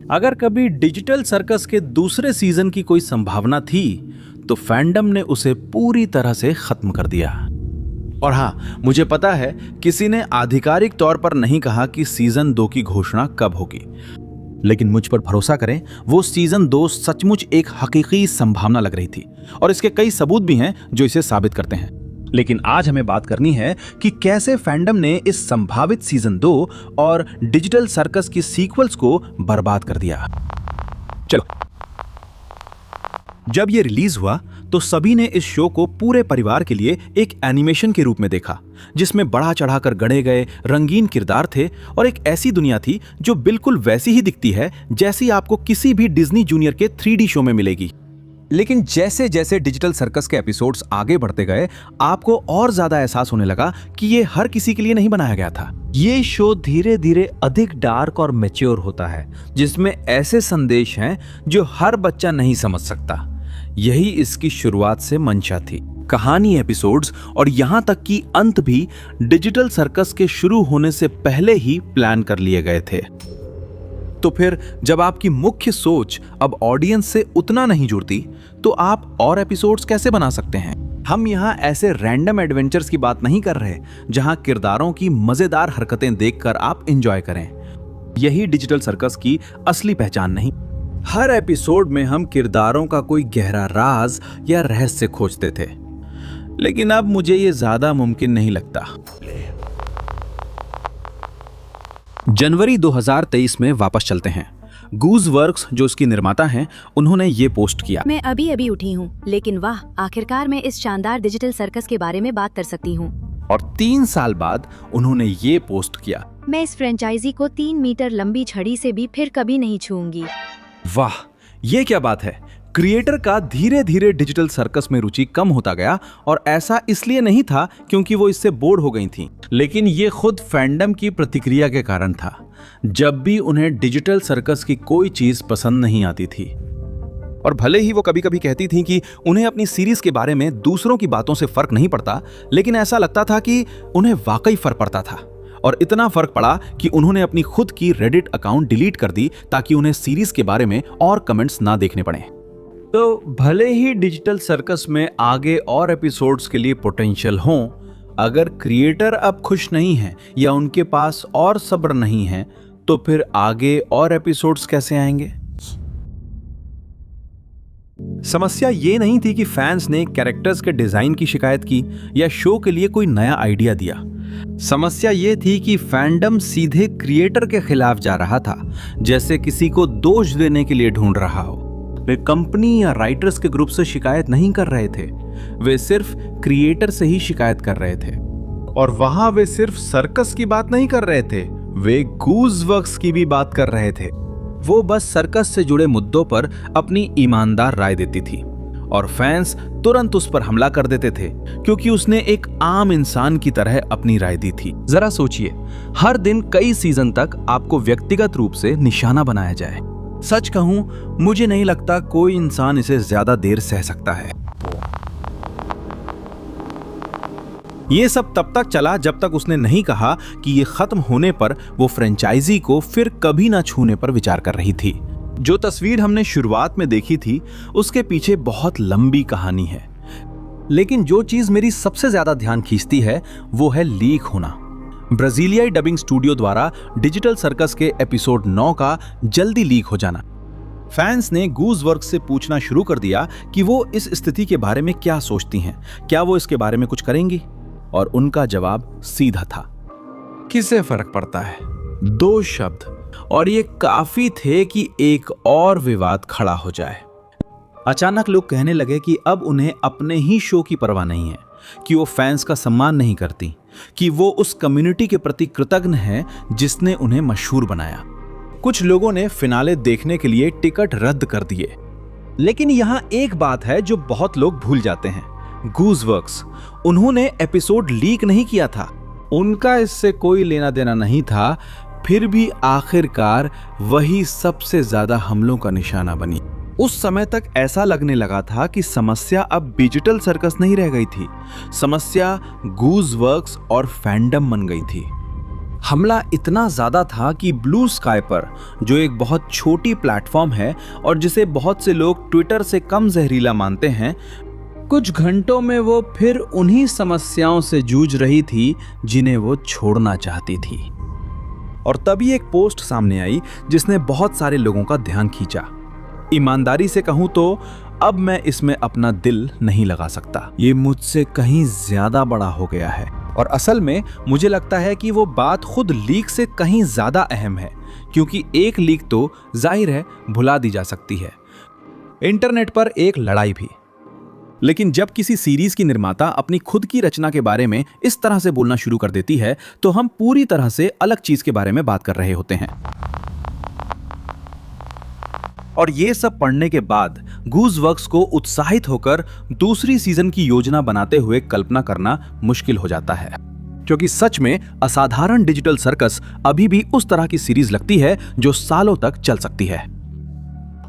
अगर कभी digital circus के दूसरे सीजन की कोई संभावना थी तो फैंडम ने उसे पूरी तरह से खत्म कर दिया। और हाँ, मुझे पता है किसी ने आधिकारिक तौर पर नहीं कहा कि सीजन 2 की घोषणा कब होगी, लेकिन मुझ पर भरोसा करें, वो सीजन 2 सचमुच एक हकीकी संभावना लग रही थी और इसके कई सबूत भी हैं जो इसे साबित करते हैं। लेकिन आज हमें बात करनी है कि कैसे फैंडम ने इस संभावित सीजन 2 और डिजिटल सर्कस की सीक्वल्स को बर्बाद कर दिया। चलो, जब ये रिलीज हुआ तो सभी ने इस शो को पूरे परिवार के लिए एक एनिमेशन के रूप में देखा, जिसमें बढ़ा चढ़ाकर गढ़े गए रंगीन किरदार थे और एक ऐसी दुनिया थी जो बिल्कुल वैसी ही दिखती है जैसी आपको किसी भी डिज्नी जूनियर के 3D शो में मिलेगी। लेकिन जैसे जैसे डिजिटल सर्कस के एपिसोड्स आगे बढ़ते गए, आपको और ज्यादा एहसास होने लगा कि ये हर किसी के लिए नहीं बनाया गया था। ये शो धीरे धीरे अधिक डार्क और मैच्योर होता है, जिसमें ऐसे संदेश हैं जो हर बच्चा नहीं समझ सकता। यही इसकी शुरुआत से मंशा थी। कहानी, एपिसोड्स और यहां तक कि अंत भी डिजिटल सर्कस के शुरू होने से पहले ही प्लान कर लिए गए थे। तो फिर जब आपकी मुख्य सोच अब ऑडियंस से उतना नहीं जुड़ती, तो आप और एपिसोड्स कैसे बना सकते हैं? हम यहाँ ऐसे रैंडम एडवेंचर्स की बात नहीं कर रहे जहां किरदारों की मजेदार हरकतें देखकर आप एंजॉय करें। यही डिजिटल सर्कस की असली पहचान नहीं। हर एपिसोड में हम किरदारों का कोई गहरा राज या रहस्य खोजते थे, लेकिन अब मुझे ये ज्यादा मुमकिन नहीं लगता। जनवरी 2023 में वापस चलते हैं। गूज़वर्क्स, जो इसकी निर्माता हैं, उन्होंने ये पोस्ट किया। मैं अभी उठी हूँ, लेकिन वाह, आखिरकार मैं इस शानदार डिजिटल सर्कस के बारे में बात कर सकती हूँ। और 3 साल बाद उन्होंने ये पोस्ट किया। मैं इस फ्रेंचाइजी को 3 मीटर लंबी छड़ी से भी फिर कभी नहीं छूऊंगी। वाह, ये क्या बात है। क्रिएटर का धीरे धीरे डिजिटल सर्कस में रुचि कम होता गया, और ऐसा इसलिए नहीं था क्योंकि वो इससे बोर हो गई थीं, लेकिन ये खुद फैंडम की प्रतिक्रिया के कारण था। जब भी उन्हें डिजिटल सर्कस की कोई चीज पसंद नहीं आती थी, और भले ही वो कभी कभी कहती थीं कि उन्हें अपनी सीरीज के बारे में दूसरों की बातों से फर्क नहीं पड़ता, लेकिन ऐसा लगता था कि उन्हें वाकई फर्क पड़ता था। और इतना फर्क पड़ा कि उन्होंने अपनी खुद की रेडिट अकाउंट डिलीट कर दी ताकि उन्हें सीरीज के बारे में और कमेंट्स ना देखने पड़े। तो भले ही डिजिटल सर्कस में आगे और एपिसोड्स के लिए पोटेंशियल हो, अगर क्रिएटर अब खुश नहीं है या उनके पास और सब्र नहीं है, तो फिर आगे और एपिसोड्स कैसे आएंगे? समस्या ये नहीं थी कि फैंस ने कैरेक्टर्स के डिजाइन की शिकायत की या शो के लिए कोई नया आइडिया दिया। समस्या ये थी कि फैंडम सीधे क्रिएटर के खिलाफ जा रहा था, जैसे किसी को दोष देने के लिए ढूंढ रहा हो। वे कंपनी या राइटर्स के ग्रुप से शिकायत नहीं कर रहे थे, वे सिर्फ क्रिएटर से ही शिकायत कर रहे थे। और वहां वे सिर्फ सर्कस की बात नहीं कर रहे थे, वे गूज़वर्क्स की भी बात कर रहे थे। वो बस सर्कस से जुड़े मुद्दों पर अपनी ईमानदार राय देती थी, और फैंस तुरंत उस पर हमला कर देते थे क्योंकि उसने एक आम इंसान की तरह अपनी राय दी थी। जरा सोचिए, हर दिन कई सीजन तक आपको व्यक्तिगत रूप से निशाना बनाया जाए। सच कहूं, मुझे नहीं लगता कोई इंसान इसे ज्यादा देर सह सकता है। ये सब तब तक चला जब तक उसने नहीं कहा कि ये खत्म होने पर वो फ्रेंचाइजी को फिर कभी ना छूने पर विचार कर रही थी। जो तस्वीर हमने शुरुआत में देखी थी, उसके पीछे बहुत लंबी कहानी है, लेकिन जो चीज मेरी सबसे ज्यादा ध्यान खींचती है वो है लीक होना। ब्राजीलियाई डबिंग स्टूडियो द्वारा डिजिटल सर्कस के एपिसोड 9 का जल्दी लीक हो जाना। फैंस ने गूज़वर्क्स से पूछना शुरू कर दिया कि वो इस स्थिति के बारे में क्या सोचती हैं, क्या वो इसके बारे में कुछ करेंगी? और उनका जवाब सीधा था, किसे फर्क पड़ता है? 2 शब्द, और ये काफी थे कि एक और विवाद खड़ा हो जाए। अचानक लोग कहने लगे कि अब उन्हें अपने ही शो की परवाह नहीं है, कि वो फैंस का सम्मान नहीं करती, कि वो उस कम्युनिटी के प्रति कृतज्ञ हैं जिसने उन्हें मशहूर बनाया। कुछ लोगों ने फिनाले देखने के लिए टिकट रद्द कर दिए। लेकिन यहाँ एक बात है जो बहुत लोग भूल जाते हैं, गूज़वर्क्स, उन्होंने एपिसोड लीक नहीं किया था, उनका इससे कोई लेना देना नहीं था। फिर भी आखिरकार वही सबसे ज्यादा हमलों का निशाना बनी। उस समय तक ऐसा लगने लगा था कि समस्या अब डिजिटल सर्कस नहीं रह गई थी, समस्या गूज़वर्क्स और फैंडम बन गई थी। हमला इतना ज्यादा था कि ब्लू स्काई पर, जो एक बहुत छोटी प्लेटफॉर्म है और जिसे बहुत से लोग ट्विटर से कम जहरीला मानते हैं, कुछ घंटों में वो फिर उन्हीं समस्याओं से जूझ रही थी जिन्हें वो छोड़ना चाहती थी। और तभी एक पोस्ट सामने आई जिसने बहुत सारे लोगों का ध्यान खींचा। ईमानदारी से कहूं तो अब मैं इसमें अपना दिल नहीं लगा सकता। ये मुझसे कहीं ज्यादा बड़ा हो गया है और असल में मुझे लगता है कि वो बात खुद लीक से कहीं ज्यादा अहम है, क्योंकि एक लीक तो जाहिर है भुला दी जा सकती है, इंटरनेट पर एक लड़ाई भी। लेकिन जब किसी सीरीज की निर्माता अपनी खुद की रचना के बारे में इस तरह से बोलना शुरू कर देती है तो हम पूरी तरह से अलग चीज के बारे में बात कर रहे होते हैं। और ये सब पढ़ने के बाद गूज़वर्क्स को उत्साहित होकर दूसरी सीजन की योजना बनाते हुए कल्पना करना मुश्किल हो जाता है, क्योंकि सच में असाधारण डिजिटल सर्कस अभी भी उस तरह की सीरीज लगती है जो सालों तक चल सकती है।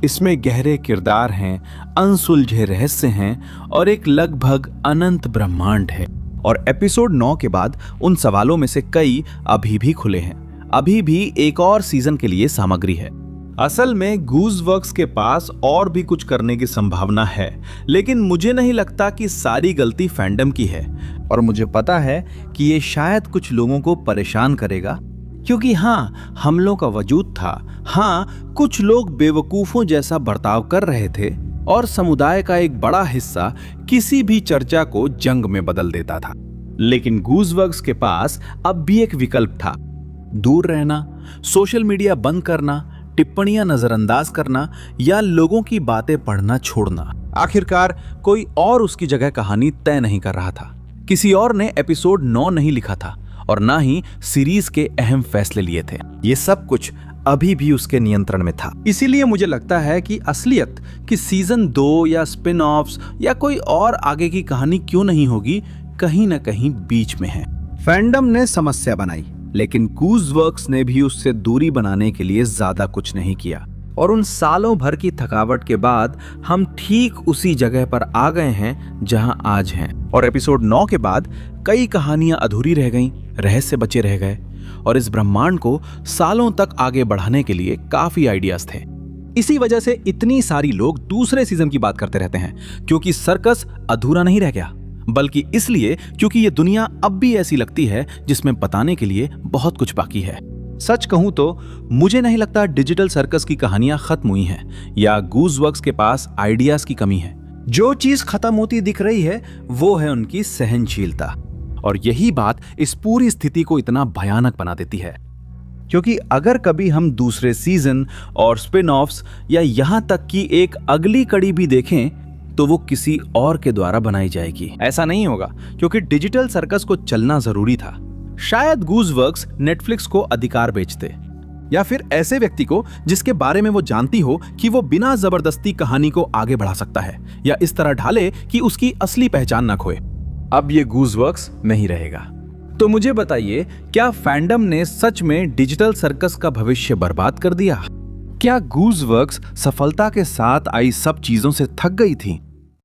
इसमें गहरे किरदार हैं, अनसुलझे रहस्य हैं और एक लगभग अनंत ब्रह्मांड है। और एपिसोड 9 के बाद उन सवालों में से कई अभी भी खुले हैं। अभी भी एक और सीजन के लिए सामग्री है। असल में गूज़वर्क्स के पास और भी कुछ करने की संभावना है, लेकिन मुझे नहीं लगता कि सारी गलती फैंडम की है। और मुझे पता है कि ये शायद कुछ लोगों को परेशान करेगा, क्योंकि हाँ, हमलों का वजूद था, हाँ, कुछ लोग बेवकूफों जैसा बर्ताव कर रहे थे और समुदाय का एक बड़ा हिस्सा किसी भी चर्चा को जंग में बदल देता था। लेकिन गूज़वर्क्स के पास अब भी एक विकल्प था, दूर रहना, सोशल मीडिया बंद करना, टिप्पणियां नजरअंदाज करना या लोगों की बातें पढ़ना छोड़ना। आखिरकार कोई और उसकी जगह कहानी तय नहीं कर रहा था। किसी और ने एपिसोड 9 नहीं लिखा था और ना ही सीरीज के अहम फैसले लिए थे। ये सब कुछ अभी भी उसके नियंत्रण में था। इसीलिए मुझे लगता है कि असलियत कि सीजन 2 या स्पिन ऑफ्स या कोई और आगे की कहानी क्यों नहीं होगी, कहीं ना कहीं बीच में है। फैंडम ने समस्या बनाई, लेकिन गूज़वर्क्स ने भी उससे दूरी बनाने के लिए ज्यादा कुछ नहीं किया। और उन सालों भर की थकावट के बाद हम ठीक उसी जगह पर आ गए हैं जहां आज हैं। और एपिसोड 9 के बाद कई कहानियां अधूरी रह गईं, रहस्य बचे रह गए और इस ब्रह्मांड को सालों तक आगे बढ़ाने के लिए काफी आइडियाज थे। इसी वजह से इतनी सारी लोग दूसरे सीजन की बात करते रहते हैं, क्योंकि सर्कस अधूरा नहीं रह गया, बल्कि इसलिए क्योंकि ये दुनिया अब भी ऐसी लगती है जिसमें बताने के लिए बहुत कुछ बाकी है। सच कहूं तो मुझे नहीं लगता डिजिटल सर्कस की कहानियां खत्म हुई हैं या गूज़वर्क्स के पास आइडियाज की कमी है। जो चीज खत्म होती दिख रही है वो है उनकी सहनशीलता। और यही बात इस पूरी स्थिति को इतना भयानक बना देती है, क्योंकि अगर कभी हम दूसरे सीजन और स्पिन ऑफ्स या यहां तक कि एक अगली कड़ी भी देखें तो वो किसी और के द्वारा बनाई जाएगी। ऐसा नहीं होगा, क्योंकि डिजिटल सर्कस को चलना जरूरी था। शायद गूज़वर्क्स नेटफ्लिक्स को अधिकार बेचते, या फिर ऐसे व्यक्ति को जिसके बारे में वो जानती हो कि वो बिना जबरदस्ती कहानी को आगे बढ़ा सकता है, या इस तरह ढाले कि उसकी असली पहचान न खोए। अब ये गूज़वर्क्स नहीं रहेगा। तो मुझे बताइए, क्या फैंडम ने सच में डिजिटल सर्कस का भविष्य बर्बाद कर दिया? क्या गूज़वर्क्स सफलता के साथ आई सब चीजों से थक गई थी?